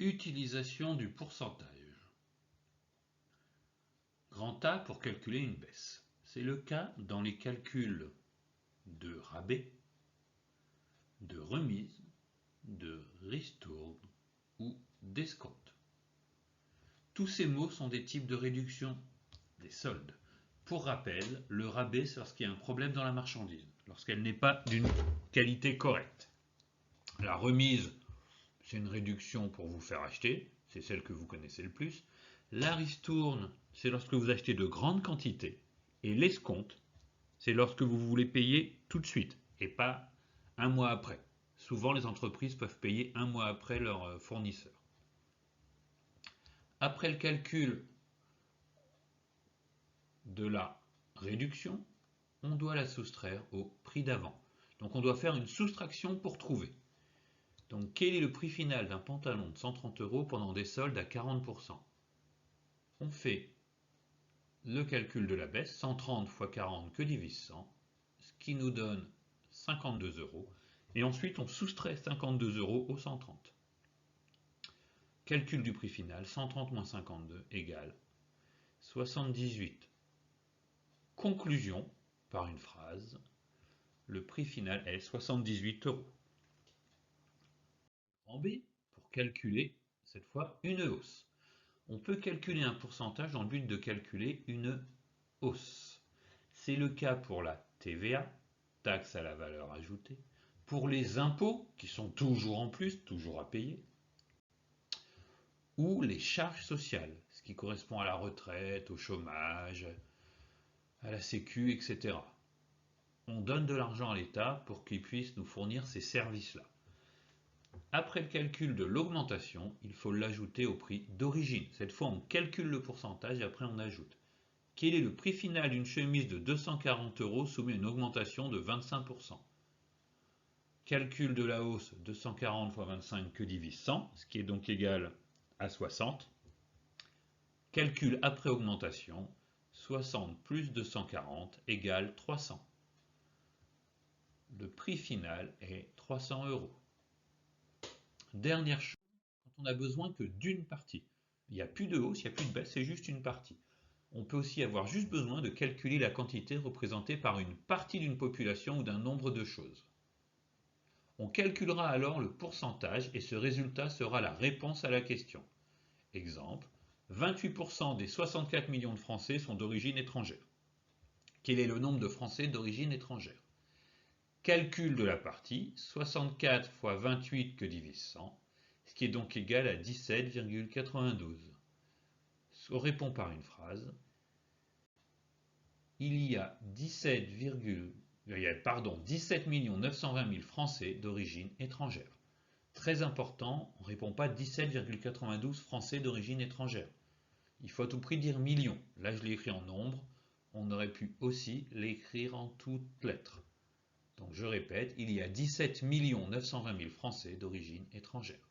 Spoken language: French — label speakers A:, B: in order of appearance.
A: Utilisation du pourcentage. Grand A pour calculer une baisse. C'est le cas dans les calculs de rabais, de remise, de ristourne ou d'escompte. Tous ces mots sont des types de réduction des soldes. Pour rappel, le rabais, c'est lorsqu'il y a un problème dans la marchandise, lorsqu'elle n'est pas d'une qualité correcte. La remise, c'est une réduction pour vous faire acheter, c'est celle que vous connaissez le plus. La ristourne, c'est lorsque vous achetez de grandes quantités. Et l'escompte, c'est lorsque vous voulez payer tout de suite et pas un mois après. Souvent, les entreprises peuvent payer un mois après leur fournisseur. Après le calcul de la réduction, on doit la soustraire au prix d'avant. Donc on doit faire une soustraction pour trouver. Donc quel est le prix final d'un pantalon de 130 € pendant des soldes à 40%? On fait le calcul de la baisse, 130 x 40 que divise 100, ce qui nous donne 52 €. Et ensuite on soustrait 52 € aux 130. Calcul du prix final, 130 moins 52 égale 78. Conclusion, par une phrase, le prix final est 78 €. En B, pour calculer, cette fois, une hausse. On peut calculer un pourcentage dans le but de calculer une hausse. C'est le cas pour la TVA, taxe à la valeur ajoutée, pour les impôts, qui sont toujours en plus, toujours à payer, ou les charges sociales, ce qui correspond à la retraite, au chômage, à la sécu, etc. On donne de l'argent à l'État pour qu'il puisse nous fournir ces services-là. Après le calcul de l'augmentation, il faut l'ajouter au prix d'origine. Cette fois, on calcule le pourcentage et après on ajoute. Quel est le prix final d'une chemise de 240 € soumis à une augmentation de 25%? Calcul de la hausse, 240 x 25 que divise 100, ce qui est donc égal à 60. Calcul après augmentation, 60 plus 240 égale 300. Le prix final est 300 €. Dernière chose, quand on n'a besoin que d'une partie. Il n'y a plus de hausse, il n'y a plus de baisse, c'est juste une partie. On peut aussi avoir juste besoin de calculer la quantité représentée par une partie d'une population ou d'un nombre de choses. On calculera alors le pourcentage et ce résultat sera la réponse à la question. Exemple, 28% des 64 millions de Français sont d'origine étrangère. Quel est le nombre de Français d'origine étrangère? Calcul de la partie, 64 x 28 que divise 100, ce qui est donc égal à 17,92. On répond par une phrase. Il y a 17 920 000 Français d'origine étrangère. Très important, on ne répond pas 17,92 Français d'origine étrangère. Il faut à tout prix dire millions. Là, je l'ai écrit en nombre. On aurait pu aussi l'écrire en toutes lettres. Donc je répète, il y a 17 920 000 Français d'origine étrangère.